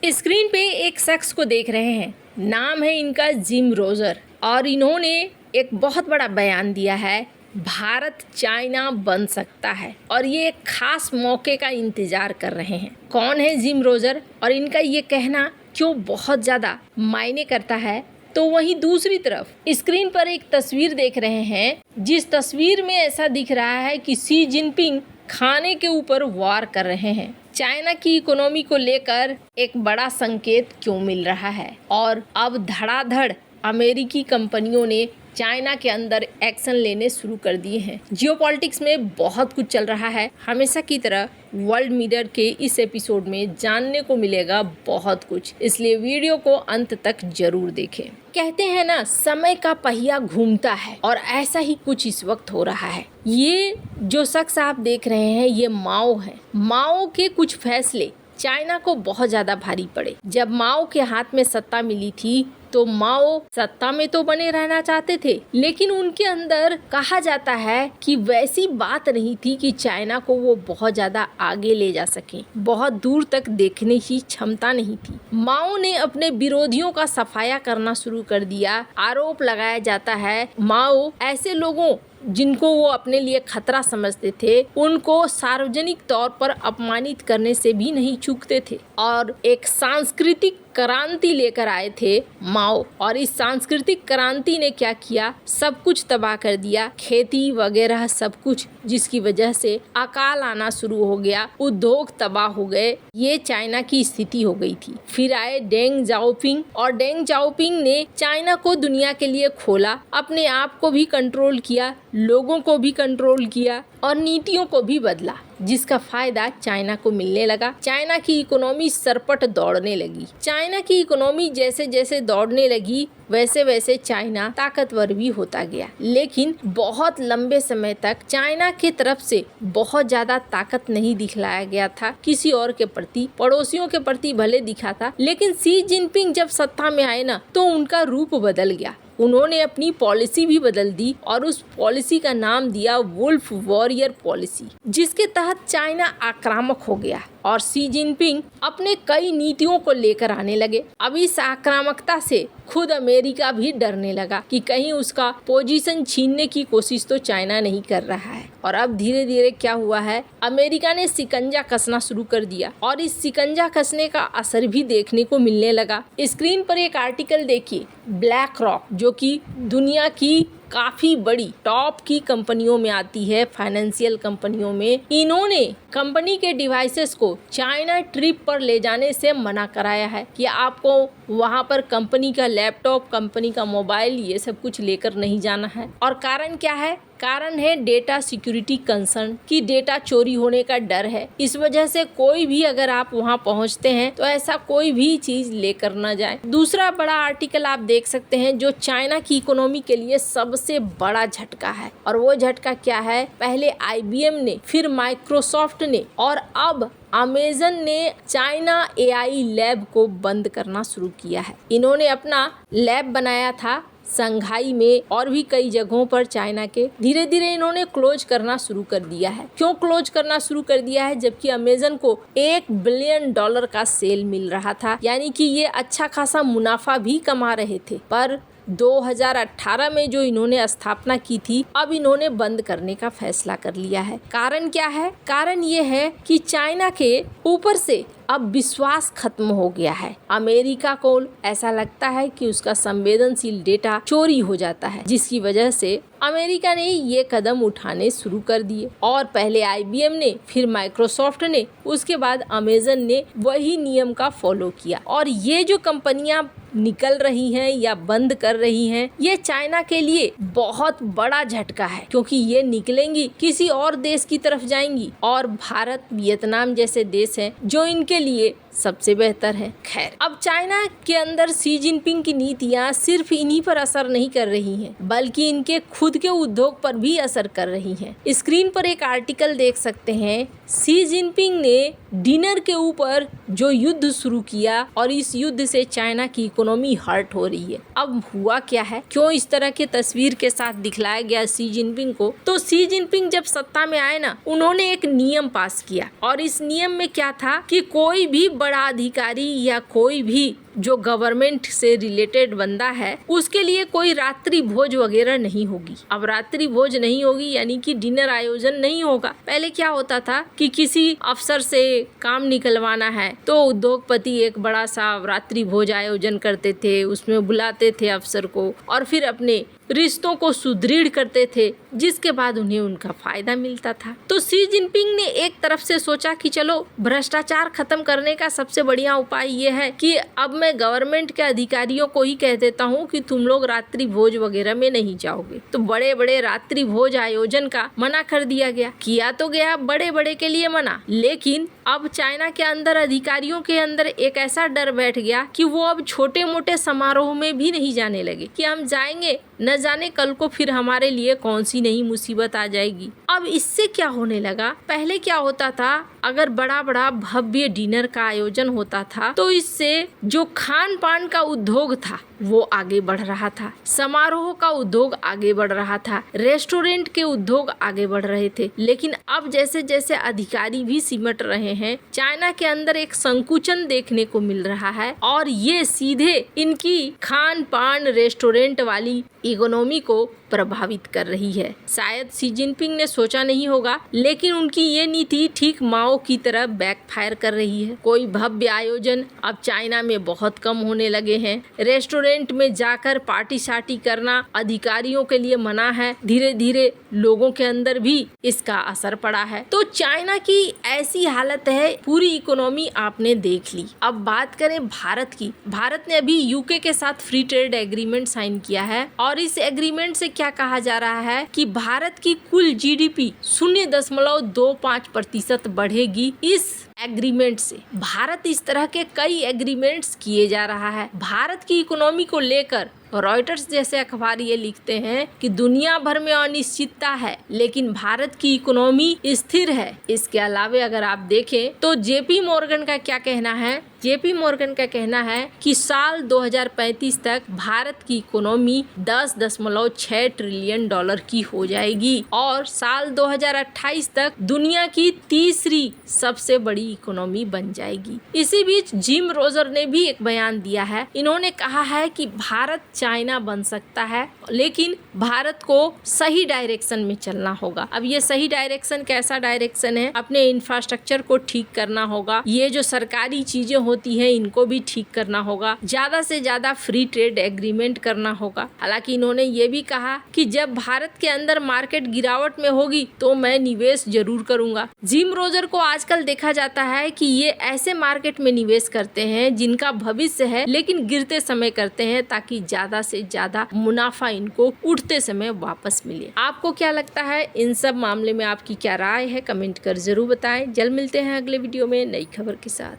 Screen पे एक शख्स को देख रहे हैं, नाम है इनका जिम रोजर, और इन्होंने एक बहुत बड़ा बयान दिया है, भारत चाइना बन सकता है, और ये एक खास मौके का इंतजार कर रहे हैं। कौन है जिम रोजर और इनका ये कहना क्यों बहुत ज़्यादा मायने करता है? तो वहीं दूसरी तरफ स्क्रीन पर एक तस्वीर देख रहे हैं, जिस तस्वीर में ऐसा दिख रहा है कि शी जिनपिंग खाने के ऊपर वार कर रहे हैं। चाइना की इकोनॉमी को लेकर एक बड़ा संकेत क्यों मिल रहा है, और अब धड़ाधड़ अमेरिकी कंपनियों ने चाइना के अंदर एक्शन लेने शुरू कर दिए हैं। जियोपॉलिटिक्स में बहुत कुछ चल रहा है। हमेशा की तरह वर्ल्ड मिरर के इस एपिसोड में जानने को मिलेगा बहुत कुछ, इसलिए वीडियो को अंत तक जरूर देखें। कहते हैं ना, समय का पहिया घूमता है, और ऐसा ही कुछ इस वक्त हो रहा है। ये जो शख्स आप देख रहे हैं, ये माओ है। माओ के कुछ फैसले चाइना को बहुत ज्यादा भारी पड़े। जब माओ के हाथ में सत्ता मिली थी तो माओ सत्ता में तो बने रहना चाहते थे, लेकिन उनके अंदर कहा जाता है कि वैसी बात नहीं थी कि चाइना को वो बहुत ज्यादा आगे ले जा सके। बहुत दूर तक देखने की क्षमता नहीं थी। माओ ने अपने विरोधियों का सफाया करना शुरू कर दिया। आरोप लगाया जाता है माओ ऐसे लोगों जिनको वो अपने लिए खतरा समझते थे, उनको सार्वजनिक तौर पर अपमानित करने से भी नहीं चूकते थे, और एक सांस्कृतिक क्रांति लेकर आए थे माओ। और इस सांस्कृतिक क्रांति ने क्या किया, सब कुछ तबाह कर दिया, खेती वगैरह सब कुछ, जिसकी वजह से अकाल आना शुरू हो गया, उद्योग तबाह हो गए। ये चाइना की स्थिति हो गई थी। फिर आए डेंग जाओपिंग, और डेंग जाओपिंग ने चाइना को दुनिया के लिए खोला, अपने आप को भी कंट्रोल किया, लोगों को भी कंट्रोल किया, और नीतियों को भी बदला, जिसका फायदा चाइना को मिलने लगा। चाइना की इकोनॉमी सरपट दौड़ने लगी। चाइना की इकोनॉमी जैसे जैसे दौड़ने लगी, वैसे वैसे चाइना ताकतवर भी होता गया। लेकिन बहुत लंबे समय तक चाइना की तरफ से बहुत ज्यादा ताकत नहीं दिखलाया गया था किसी और के प्रति। पड़ोसियों के प्रति भले दिखा था, लेकिन शी जिनपिंग जब सत्ता में आए ना, तो उनका रूप बदल गया। उन्होंने अपनी पॉलिसी भी बदल दी, और उस पॉलिसी का नाम दिया वुल्फ वॉरियर पॉलिसी, जिसके तहत चाइना आक्रामक हो गया, और शी जिनपिंग अपने कई नीतियों को लेकर आने लगे। अब इस आक्रामकता से खुद अमेरिका भी डरने लगा कि कहीं उसका पोजीशन छीनने की कोशिश तो चाइना नहीं कर रहा है। और अब धीरे धीरे क्या हुआ है, अमेरिका ने शिकंजा कसना शुरू कर दिया, और इस शिकंजा कसने का असर भी देखने को मिलने लगा। स्क्रीन पर एक आर्टिकल देखिए, ब्लैक रॉक, जो कि दुनिया की काफी बड़ी टॉप की कंपनियों में आती है, फाइनेंशियल कंपनियों में, इन्होंने कंपनी के डिवाइसेस को चाइना ट्रिप पर ले जाने से मना कराया है कि आपको वहां पर कंपनी का लैपटॉप, कंपनी का मोबाइल, ये सब कुछ लेकर नहीं जाना है। और कारण क्या है? कारण है डेटा सिक्योरिटी कंसर्न, कि डेटा चोरी होने का डर है। इस वजह से कोई भी अगर आप वहां पहुंचते हैं तो ऐसा कोई भी चीज लेकर न जाए। दूसरा बड़ा आर्टिकल आप देख सकते हैं, जो चाइना की इकोनॉमी के लिए सबसे बड़ा झटका है, और वो झटका क्या है? पहले IBM ने, फिर माइक्रोसॉफ्ट ने, और अब अमेजन ने चाइना AI लैब को बंद करना शुरू किया है। इन्होंने अपना लैब बनाया था संघाई में और भी कई जगहों पर चाइना के, धीरे धीरे इन्होंने क्लोज करना शुरू कर दिया है। क्यों क्लोज करना शुरू कर दिया है? जबकि अमेजन को $1 बिलियन का सेल मिल रहा था, यानी कि ये अच्छा खासा मुनाफा भी कमा रहे थे। पर 2018 में जो इन्होंने स्थापना की थी, अब इन्होंने बंद करने का फैसला कर लिया है। कारण क्या है? कारण ये है कि चाइना के ऊपर से अब विश्वास खत्म हो गया है। अमेरिका को ऐसा लगता है कि उसका संवेदनशील डेटा चोरी हो जाता है, जिसकी वजह से अमेरिका ने ये कदम उठाने शुरू कर दिए। और पहले IBM ने, फिर माइक्रोसॉफ्ट ने, उसके बाद अमेजन ने वही नियम का फॉलो किया। और ये जो कंपनियां निकल रही हैं या बंद कर रही हैं, ये चाइना के लिए बहुत बड़ा झटका है, क्योंकि ये निकलेंगी किसी और देश की तरफ जाएंगी, और भारत, वियतनाम जैसे देश हैं जो इनके लिए सबसे बेहतर है। खैर, अब चाइना के अंदर शी जिनपिंग की नीतियां सिर्फ इन्हीं पर असर नहीं कर रही हैं, बल्कि इनके खुद के उद्योग पर भी असर कर रही हैं। स्क्रीन पर एक आर्टिकल देख सकते हैं, शी जिनपिंग ने डिनर के ऊपर जो युद्ध शुरू किया, और इस युद्ध से चाइना की इकोनॉमी हर्ट हो रही है। अब हुआ क्या है, क्यों इस तरह के तस्वीर के साथ दिखलाया गया शी जिनपिंग को? तो शी जिनपिंग जब सत्ता में आए ना, उन्होंने एक नियम पास किया, और इस नियम में क्या था कि कोई भी बड़ा अधिकारी या कोई भी जो गवर्नमेंट से रिलेटेड बंदा है उसके लिए कोई रात्रि भोज वगैरह नहीं होगी। अब रात्रि भोज नहीं होगी यानी कि डिनर आयोजन नहीं होगा। पहले क्या होता था कि किसी अफसर से काम निकलवाना है तो उद्योगपति एक बड़ा सा रात्रि भोज आयोजन करते थे, उसमें बुलाते थे अफसर को और फिर अपने रिश्तों को सुदृढ़ करते थे, जिसके बाद उन्हें उनका फायदा मिलता था। तो शी जिनपिंग ने एक तरफ से सोचा कि चलो भ्रष्टाचार खत्म करने का सबसे बढ़िया उपाय ये है कि अब मैं गवर्नमेंट के अधिकारियों को ही कह देता हूँ कि तुम लोग रात्रि भोज वगैरह में नहीं जाओगे। तो बड़े बड़े रात्रि भोज आयोजन का मना कर दिया गया। किया तो गया बड़े बड़े के लिए मना, लेकिन अब चाइना के अंदर अधिकारियों के अंदर एक ऐसा डर बैठ गया कि वो अब छोटे मोटे समारोह में भी नहीं जाने लगे कि हम जाएंगे न जाने कल को फिर हमारे लिए कौन सी नई मुसीबत आ जाएगी। अब इससे क्या होने लगा, पहले क्या होता था अगर बड़ा बड़ा भव्य डिनर का आयोजन होता था तो इससे जो खान पान का उद्योग था वो आगे बढ़ रहा था, समारोह का उद्योग आगे बढ़ रहा था, रेस्टोरेंट के उद्योग आगे बढ़ रहे थे। लेकिन अब जैसे जैसे अधिकारी भी सिमट रहे हैं, चाइना के अंदर एक संकुचन देखने को मिल रहा है और ये सीधे इनकी खान पान रेस्टोरेंट वाली इकोनॉमी को प्रभावित कर रही है। शायद शी जिनपिंग ने सोचा नहीं होगा, लेकिन उनकी ये नीति ठीक माओ की तरह बैकफायर कर रही है। कोई भव्य आयोजन अब चाइना में बहुत कम होने लगे हैं। रेस्टोरेंट में जाकर पार्टी शार्टी करना अधिकारियों के लिए मना है। धीरे धीरे लोगों के अंदर भी इसका असर पड़ा है। तो चाइना की ऐसी हालत है, पूरी इकोनॉमी आपने देख ली। अब बात करें भारत की। भारत ने अभी यूके के साथ फ्री ट्रेड एग्रीमेंट साइन किया है और इस एग्रीमेंट से क्या कहा जा रहा है कि भारत की कुल जीडीपी 0.25% बढ़ेगी। इस एग्रीमेंट से भारत इस तरह के कई एग्रीमेंट्स किए जा रहा है। भारत की इकोनॉमी को लेकर रॉयटर्स जैसे अखबार ये लिखते हैं कि दुनिया भर में अनिश्चितता है लेकिन भारत की इकोनॉमी स्थिर है। इसके अलावा अगर आप देखें तो जेपी मॉर्गन का क्या कहना है, जेपी मॉर्गन का कहना है कि साल 2035 तक भारत की इकोनॉमी 10.6 ट्रिलियन डॉलर की हो जाएगी और साल 2028 तक दुनिया की तीसरी सबसे बड़ी इकोनॉमी बन जाएगी। इसी बीच जिम रोजर ने भी एक बयान दिया है। इन्होंने कहा है कि भारत चाइना बन सकता है लेकिन भारत को सही डायरेक्शन में चलना होगा। अब ये सही डायरेक्शन कैसा डायरेक्शन है, अपने इंफ्रास्ट्रक्चर को ठीक करना होगा, ये जो सरकारी चीजें होती हैं इनको भी ठीक करना होगा, ज्यादा से ज्यादा फ्री ट्रेड एग्रीमेंट करना होगा। हालांकि इन्होंने ये भी कहा कि जब भारत के अंदर मार्केट गिरावट में होगी तो मैं निवेश जरूर करूंगा। जिम रोजर को आजकल देखा जाता है कि ये ऐसे मार्केट में निवेश करते हैं जिनका भविष्य है लेकिन गिरते समय करते हैं ताकि ज्यादा से ज्यादा मुनाफा इनको उठते समय वापस मिले। आपको क्या लगता है इन सब मामले में, आपकी क्या राय है, कमेंट कर जरूर बताएं। जल्द मिलते हैं अगले वीडियो में नई खबर के साथ।